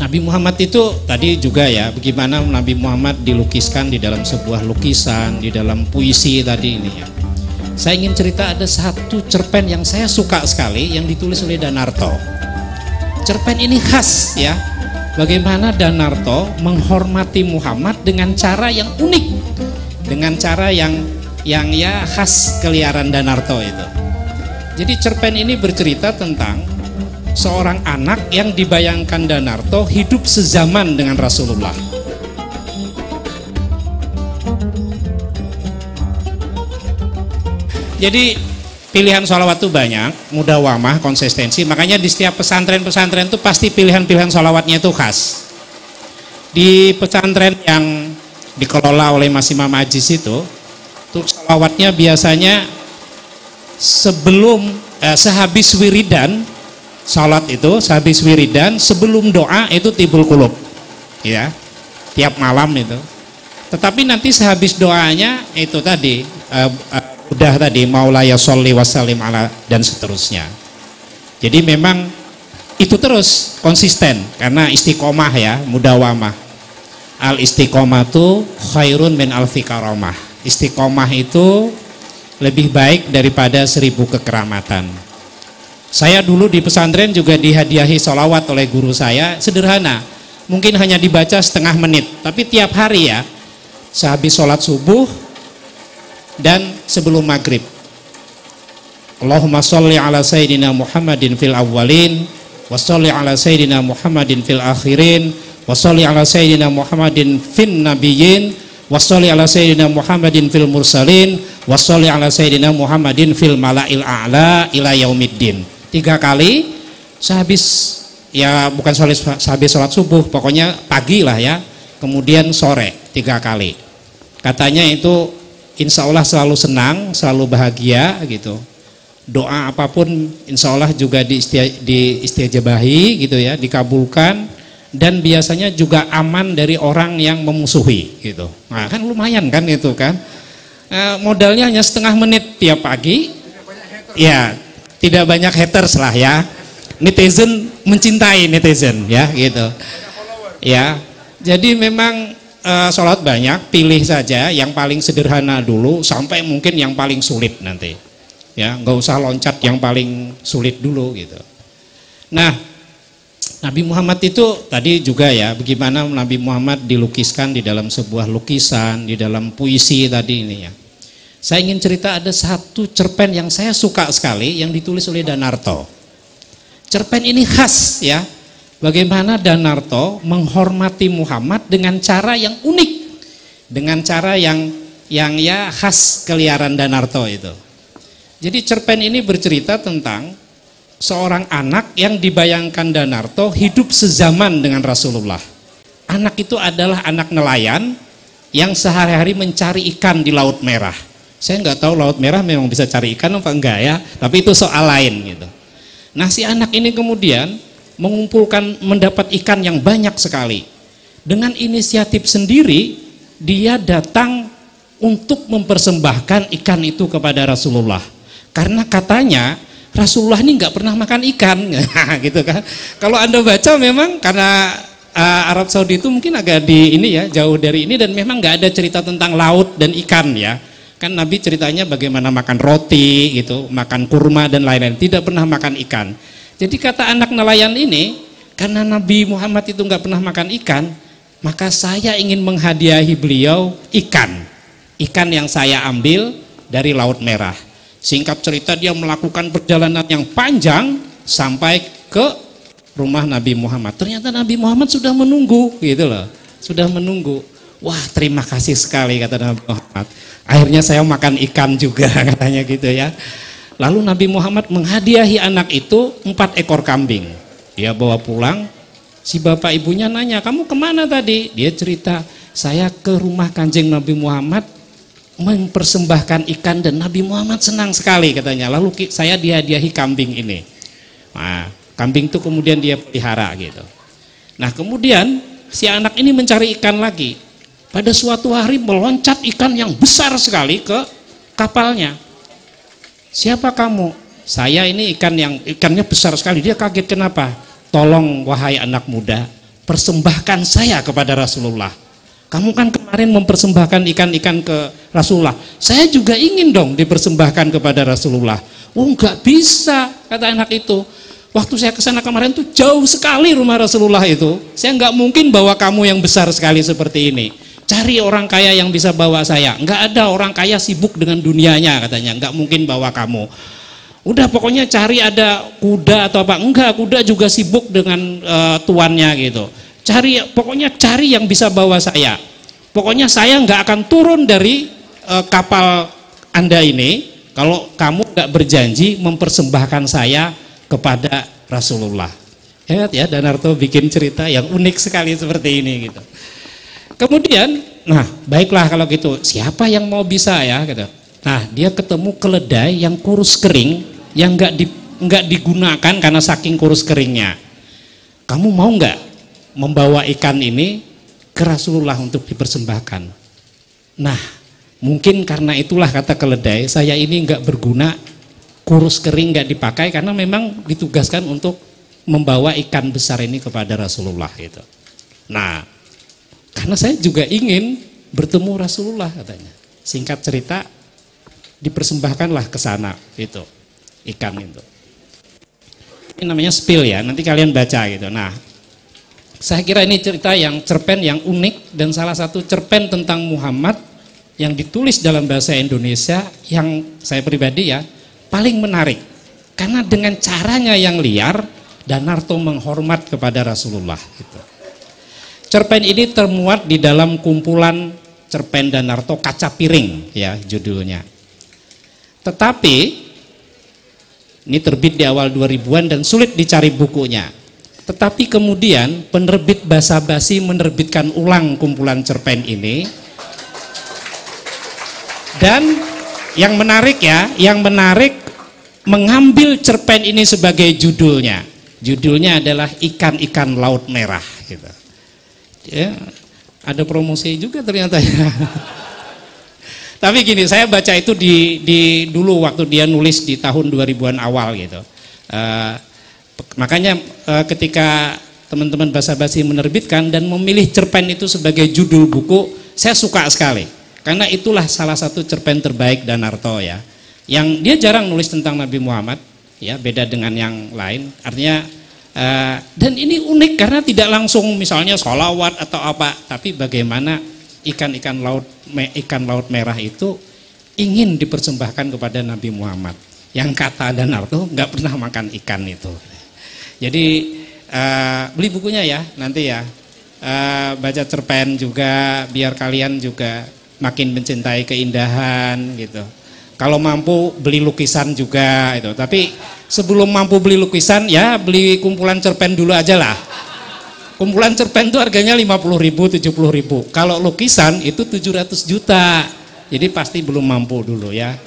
Nabi Muhammad itu tadi juga ya, bagaimana Nabi Muhammad dilukiskan di dalam sebuah lukisan, di dalam puisi tadi ini ya. Saya ingin cerita ada satu cerpen yang saya suka sekali yang ditulis oleh Danarto. Cerpen ini khas ya, bagaimana Danarto menghormati Muhammad dengan cara yang unik, dengan cara yang ya khas keliaran Danarto itu. Jadi cerpen ini bercerita tentang seorang anak yang dibayangkan Danarto hidup sezaman dengan Rasulullah. Jadi pilihan sholawat itu banyak, mudawamah, konsistensi. Makanya di setiap pesantren-pesantren itu pasti pilihan-pilihan sholawatnya itu khas. Di pesantren yang dikelola oleh Mas Imam Aziz itu sholawatnya biasanya sebelum sehabis wiridan, salat itu sehabis wiridan, sebelum doa itu tibul qulub ya, tiap malam itu. Tetapi nanti sehabis doanya itu tadi udah tadi maulaya sholli wasallim ala dan seterusnya. Jadi memang itu terus konsisten karena istiqomah ya, mudawamah. Al istiqomatu khairun min alfi karamah. Istiqomah itu lebih baik daripada 1000 kekeramatan. Saya dulu di pesantren juga dihadiahi sholawat oleh guru saya, sederhana, mungkin hanya dibaca setengah menit, tapi tiap hari ya, sehabis sholat subuh dan sebelum maghrib. Allahumma sholli ala sayyidina Muhammadin fil awwalin wa sholli ala sayyidina Muhammadin fil akhirin wa sholli ala sayyidina Muhammadin fin nabiyyin wa sholli ala sayyidina Muhammadin fil mursalin wa sholli ala sayyidina Muhammadin fil mala'il a'la ila yaumiddin. 3 kali sehabis ya, bukan sehabis sholat subuh, pokoknya pagi lah ya, kemudian sore 3 kali. Katanya itu insya Allah selalu senang, selalu bahagia gitu. Doa apapun insya Allah juga diistijabahi gitu ya, dikabulkan, dan biasanya juga aman dari orang yang memusuhi gitu. Nah kan lumayan kan itu kan. Modalnya hanya setengah menit tiap pagi. Ya, tidak banyak haters lah ya. Netizen mencintai netizen ya gitu. Ya, jadi memang sholat banyak, pilih saja yang paling sederhana dulu sampai mungkin yang paling sulit nanti ya, nggak usah loncat yang paling sulit dulu gitu. Nah, Nabi Muhammad itu tadi juga ya, bagaimana Nabi Muhammad dilukiskan di dalam sebuah lukisan, di dalam puisi tadi ini ya. Saya ingin cerita ada satu cerpen yang saya suka sekali yang ditulis oleh Danarto. Cerpen ini khas ya, bagaimana Danarto menghormati Muhammad dengan cara yang unik, dengan cara yang ya khas keliaran Danarto itu. Jadi cerpen ini bercerita tentang seorang anak yang dibayangkan Danarto hidup sezaman dengan Rasulullah. Anak itu adalah anak nelayan yang sehari-hari mencari ikan di Laut Merah. Saya nggak tahu Laut Merah memang bisa cari ikan apa enggak ya, tapi itu soal lain gitu. Nah si anak ini kemudian mendapat ikan yang banyak sekali. Dengan inisiatif sendiri, dia datang untuk mempersembahkan ikan itu kepada Rasulullah. Karena katanya Rasulullah ini nggak pernah makan ikan, gitu kan. Kalau Anda baca memang karena Arab Saudi itu mungkin agak di ini ya, jauh dari ini, dan memang nggak ada cerita tentang laut dan ikan ya. Kan Nabi ceritanya bagaimana makan roti gitu, makan kurma dan lain-lain, tidak pernah makan ikan. Jadi kata anak nelayan ini, karena Nabi Muhammad itu nggak pernah makan ikan, maka saya ingin menghadiahi beliau ikan yang saya ambil dari Laut Merah. Singkat cerita dia melakukan perjalanan yang panjang sampai ke rumah Nabi Muhammad. Ternyata Nabi Muhammad sudah menunggu gitu loh, sudah menunggu. Wah terima kasih sekali kata Nabi Muhammad. Akhirnya saya makan ikan juga katanya gitu ya. Lalu Nabi Muhammad menghadiahi anak itu 4 ekor kambing. Dia bawa pulang, si bapak ibunya nanya, kamu kemana tadi? Dia cerita, saya ke rumah Kanjeng Nabi Muhammad mempersembahkan ikan, dan Nabi Muhammad senang sekali katanya. Lalu saya dihadiahi kambing ini. Nah, kambing itu kemudian dia pelihara gitu. Nah kemudian si anak ini mencari ikan lagi. Pada suatu hari meloncat ikan yang besar sekali ke kapalnya. Siapa kamu? Saya ini ikannya besar sekali. Dia kaget, kenapa? Tolong wahai anak muda, persembahkan saya kepada Rasulullah. Kamu kan kemarin mempersembahkan ikan-ikan ke Rasulullah. Saya juga ingin dong dipersembahkan kepada Rasulullah. Oh, nggak bisa, kata anak itu. Waktu saya ke sana kemarin tuh jauh sekali rumah Rasulullah itu. Saya nggak mungkin bawa kamu yang besar sekali seperti ini. Cari orang kaya yang bisa bawa saya. Nggak ada, orang kaya sibuk dengan dunianya katanya. Nggak mungkin bawa kamu. Udah pokoknya cari ada kuda atau apa. Enggak, kuda juga sibuk dengan tuannya gitu. Pokoknya cari yang bisa bawa saya. Pokoknya saya nggak akan turun dari kapal Anda ini kalau kamu nggak berjanji mempersembahkan saya kepada Rasulullah. Hebat ya, Danarto bikin cerita yang unik sekali seperti ini gitu. Kemudian, nah baiklah kalau gitu, siapa yang mau bisa ya gitu. Nah dia ketemu keledai yang kurus kering, yang nggak digunakan karena saking kurus keringnya. Kamu mau nggak membawa ikan ini ke Rasulullah untuk dipersembahkan? Nah mungkin karena itulah kata keledai, saya ini nggak berguna, kurus kering nggak dipakai karena memang ditugaskan untuk membawa ikan besar ini kepada Rasulullah gitu. Nah, karena saya juga ingin bertemu Rasulullah katanya. Singkat cerita, dipersembahkanlah ke sana itu ikan itu. Ini namanya spill ya, nanti kalian baca gitu. Nah, saya kira ini cerita yang cerpen yang unik dan salah satu cerpen tentang Muhammad yang ditulis dalam bahasa Indonesia yang saya pribadi ya paling menarik, karena dengan caranya yang liar, Danarto menghormat kepada Rasulullah gitu. Cerpen ini termuat di dalam kumpulan cerpen Danarto Kaca Piring ya judulnya. Tetapi ini terbit di awal 2000-an dan sulit dicari bukunya. Tetapi kemudian penerbit Basa-Basi menerbitkan ulang kumpulan cerpen ini. Dan yang menarik mengambil cerpen ini sebagai judulnya. Judulnya adalah Ikan-ikan Laut Merah gitu. Ya, ada promosi juga ternyata ya. Tapi gini, saya baca itu di dulu waktu dia nulis di tahun 2000-an awal gitu. Makanya ketika teman-teman Basa-Basi menerbitkan dan memilih cerpen itu sebagai judul buku, saya suka sekali. Karena itulah salah satu cerpen terbaik Danarto ya. Yang dia jarang nulis tentang Nabi Muhammad, ya beda dengan yang lain. Artinya dan ini unik karena tidak langsung misalnya sholawat atau apa, tapi bagaimana ikan laut merah itu ingin dipersembahkan kepada Nabi Muhammad. Yang kata Danarto nggak pernah makan ikan itu. Jadi beli bukunya ya nanti ya, baca cerpen juga biar kalian juga makin mencintai keindahan gitu. Kalau mampu beli lukisan juga itu. Tapi sebelum mampu beli lukisan ya beli kumpulan cerpen dulu aja lah. Kumpulan cerpen itu harganya 50.000, 70.000. Kalau lukisan itu 700 juta. Jadi pasti belum mampu dulu ya.